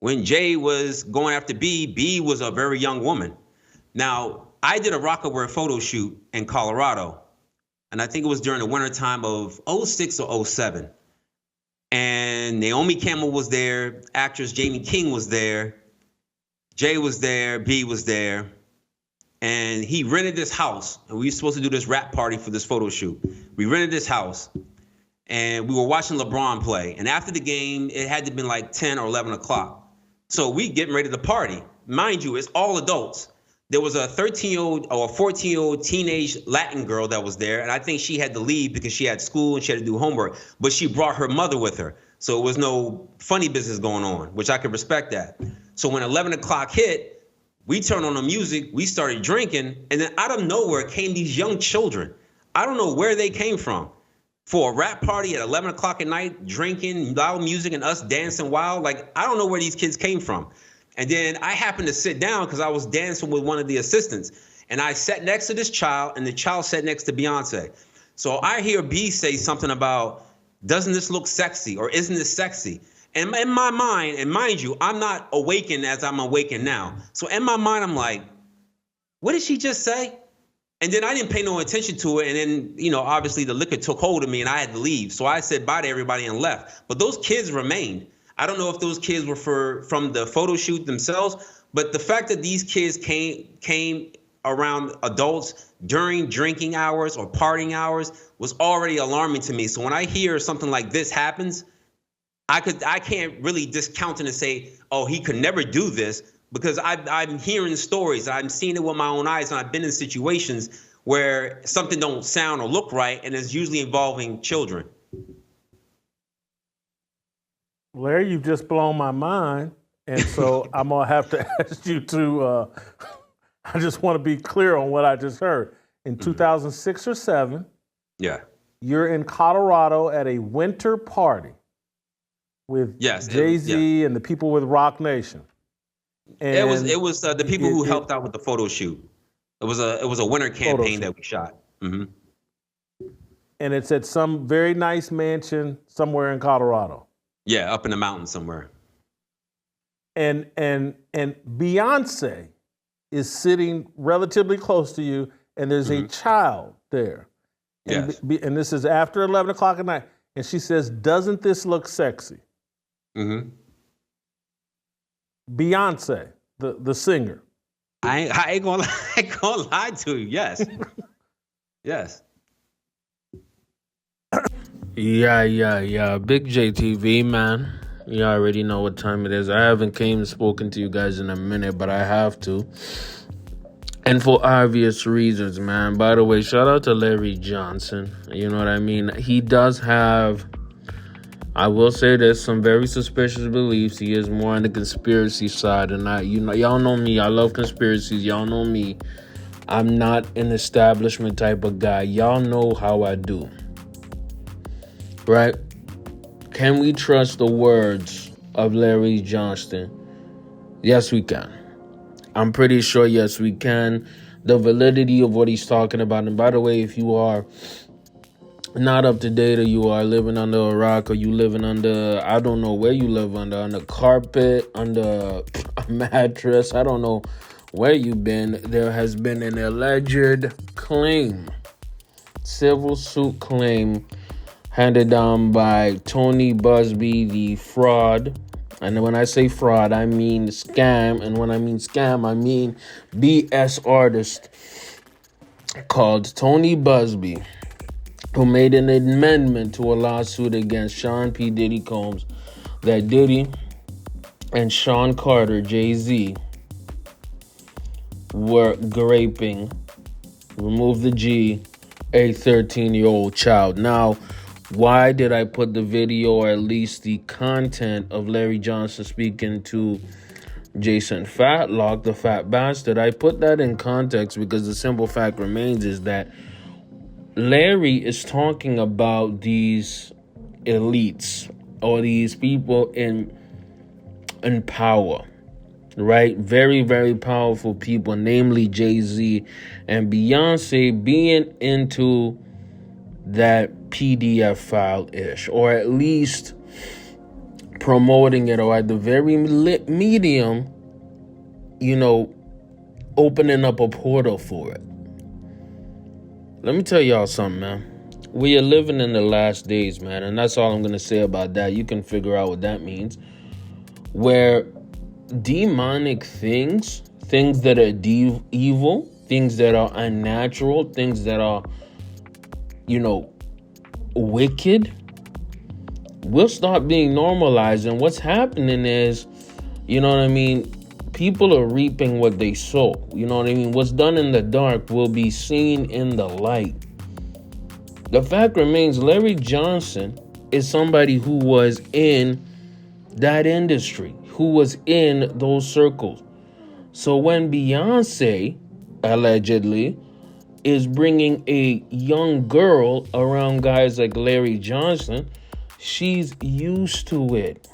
When Jay was going after B was a very young woman. Now, I did a Rockaware photo shoot in Colorado, and I think it was during the winter time of '06 or '07. And Naomi Campbell was there, actress Jamie King was there, Jay was there, B was there, and he rented this house, and we were supposed to do this rap party for this photo shoot. We rented this house, and we were watching LeBron play, and after the game, it had to have been like 10 or 11 o'clock. So we getting ready to party. Mind you, it's all adults. There was a 13-year-old or a 14-year-old teenage Latin girl that was there, and I think she had to leave because she had school and she had to do homework, but she brought her mother with her. So it was no funny business going on, which I could respect that. So when 11 o'clock hit, we turned on the music, we started drinking, and then out of nowhere came these young children. I don't know where they came from. For a rap party at 11 o'clock at night, drinking, loud music, and us dancing wild, like, I don't know where these kids came from. And then I happened to sit down because I was dancing with one of the assistants. And I sat next to this child, and the child sat next to Beyoncé. So I hear B say something about, doesn't this look sexy? Or isn't this sexy? And in my mind, and mind you, I'm not awakened as I'm awakened now. So in my mind, I'm like, what did she just say? And then I didn't pay no attention to it. And then, you know, obviously the liquor took hold of me and I had to leave. So I said bye to everybody and left. But those kids remained. I don't know if those kids were from the photo shoot themselves, but the fact that these kids came around adults during drinking hours or partying hours was already alarming to me. So when I hear something like this happens, I can't really discount it and say, oh, he could never do this, because I'm hearing stories, I'm seeing it with my own eyes, and I've been in situations where something don't sound or look right, and it's usually involving children. Larry, you've just blown my mind, and so I'm going to have to ask you to, I just want to be clear on what I just heard. In 2006 or 7, yeah, you're in Colorado at a winter party with Jay-Z and the people with Rock Nation. And it was the people who helped out with the photo shoot. It was a winter campaign that we shot. Mm-hmm. And it's at some very nice mansion somewhere in Colorado. Yeah, up in the mountains somewhere. And Beyoncé is sitting relatively close to you, and there's a child there. Yes. And this is after 11 o'clock at night. And she says, doesn't this look sexy? Mm-hmm. Beyoncé, the singer. I ain't gonna lie to you. Yes. Yes. Yeah. Big JTV, man. You already know what time it is. I haven't came and spoken to you guys in a minute, but I have to. And for obvious reasons, man. By the way, shout out to Larry Johnson. You know what I mean? He does have, I will say this, some very suspicious beliefs. He is more on the conspiracy side. And y'all know me. I love conspiracies. Y'all know me. I'm not an establishment type of guy. Y'all know how I do. Right? Can we trust the words of Larry Johnston? Yes, we can. I'm pretty sure, yes, we can. The validity of what he's talking about. And by the way, if you are not up to date, or you are living under a rock, or you living under, I don't know where you live under carpet, under a mattress, I don't know where you've been, there has been an alleged claim, civil suit claim, handed down by Tony Busby, the fraud. And when I say fraud, I mean scam. And when I mean scam, I mean BS artist called Tony Busby, who made an amendment to a lawsuit against Sean P. Diddy Combs that Diddy and Sean Carter, Jay-Z, were raping, remove the G, a 13-year-old child. Now, why did I put the video, or at least the content of Larry Johnson speaking to Jason Fatlock, the fat bastard? I put that in context because the simple fact remains is that Larry is talking about these elites, or these people in power, right? Very, very powerful people, namely Jay-Z and Beyoncé, being into that PDF file-ish, or at least promoting it, or at the very medium, opening up a portal for it. Let me tell y'all something, man. We are living in the last days, man, and that's all I'm going to say about that. You can figure out what that means. Where demonic things that are evil, things that are unnatural, things that are, wicked, will start being normalized. And what's happening is, people are reaping what they sow. What's done in the dark will be seen in the light. The fact remains, Larry Johnson is somebody who was in that industry, who was in those circles. So when Beyoncé, allegedly, is bringing a young girl around guys like Larry Johnson, she's used to it.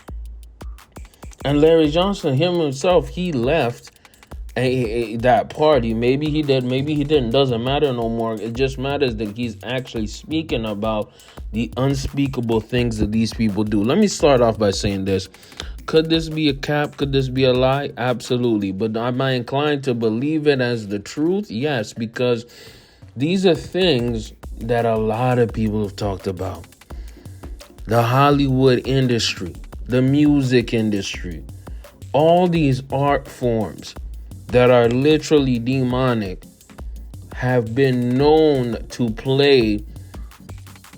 And Larry Johnson, himself, he left that party. Maybe he did, maybe he didn't. Doesn't matter no more. It just matters that he's actually speaking about the unspeakable things that these people do. Let me start off by saying this. Could this be a cap? Could this be a lie? Absolutely. But am I inclined to believe it as the truth? Yes, because these are things that a lot of people have talked about. The Hollywood industry, the music industry, all these art forms that are literally demonic have been known to play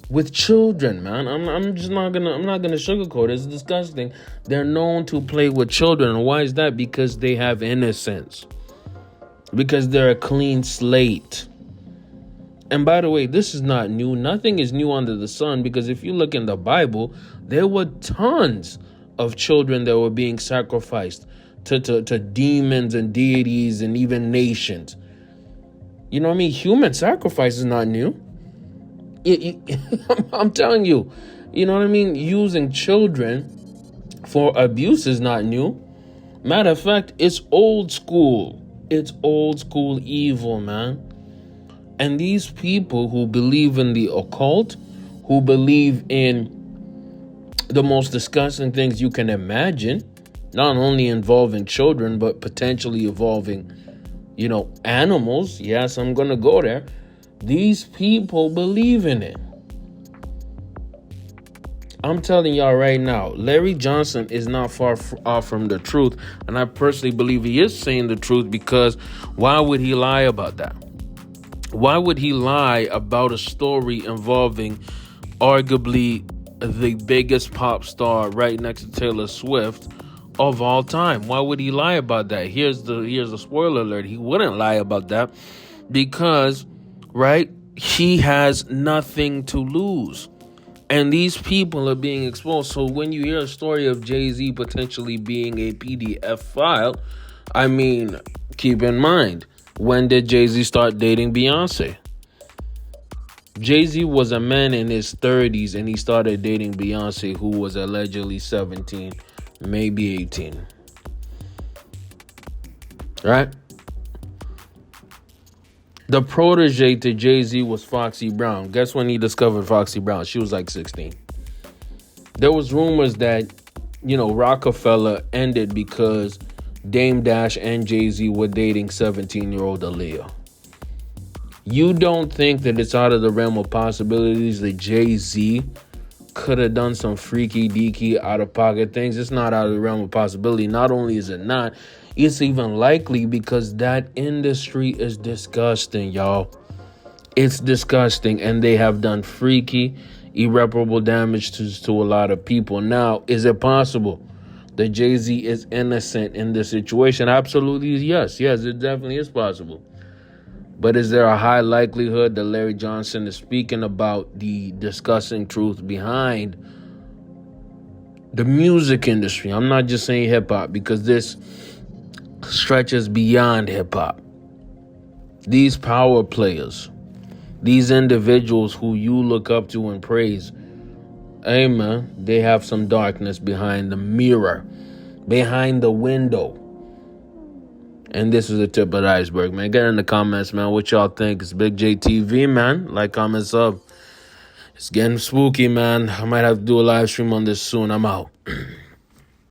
with children, man. I'm not gonna sugarcoat it. It's disgusting. They're known to play with children. And why is that? Because they have innocence. Because they're a clean slate. And by the way, this is not new. Nothing is new under the sun, because if you look in the Bible, there were tons of children that were being sacrificed to demons and deities and even nations. Human sacrifice is not new. I'm telling you, using children for abuse is not new. Matter of fact, it's old school. It's old school evil, man. And these people who believe in the occult, who believe in the most disgusting things you can imagine, not only involving children, but potentially involving, animals. Yes, I'm going to go there. These people believe in it. I'm telling y'all right now, Larry Johnson is not far off from the truth. And I personally believe he is saying the truth, because why would he lie about that? Why would he lie about a story involving arguably the biggest pop star right next to Taylor Swift of all time? Why would he lie about that? Here's the spoiler alert. He wouldn't lie about that because, right, he has nothing to lose. And these people are being exposed. So when you hear a story of Jay-Z potentially being a PDF file, keep in mind, when did Jay-Z start dating Beyoncé? Jay-Z was a man in his 30s and he started dating Beyoncé, who was allegedly 17, maybe 18. Right? The protege to Jay-Z was Foxy Brown. Guess when he discovered Foxy Brown? She was like 16. There was rumors that, Rockefeller ended because Dame Dash and Jay-Z were dating 17-year-old Aaliyah. You don't think that it's out of the realm of possibilities that Jay-Z could have done some freaky deaky out-of-pocket things? It's not out of the realm of possibility. Not only is it not, it's even likely, because that industry is disgusting, y'all. It's disgusting, and they have done freaky, irreparable damage to a lot of people. Now, is it possible that Jay-Z is innocent in this situation? Absolutely, yes. Yes, it definitely is possible. But is there a high likelihood that Larry Johnson is speaking about the disgusting truth behind the music industry? I'm not just saying hip-hop, because this stretches beyond hip-hop. These power players, these individuals who you look up to and praise, hey man, they have some darkness behind the mirror, behind the window. And this is the tip of the iceberg, man. Get in the comments, man, what y'all think. It's Big J TV, man. Like, comment, sub. It's getting spooky, man. I might have to do a live stream on this soon. I'm out.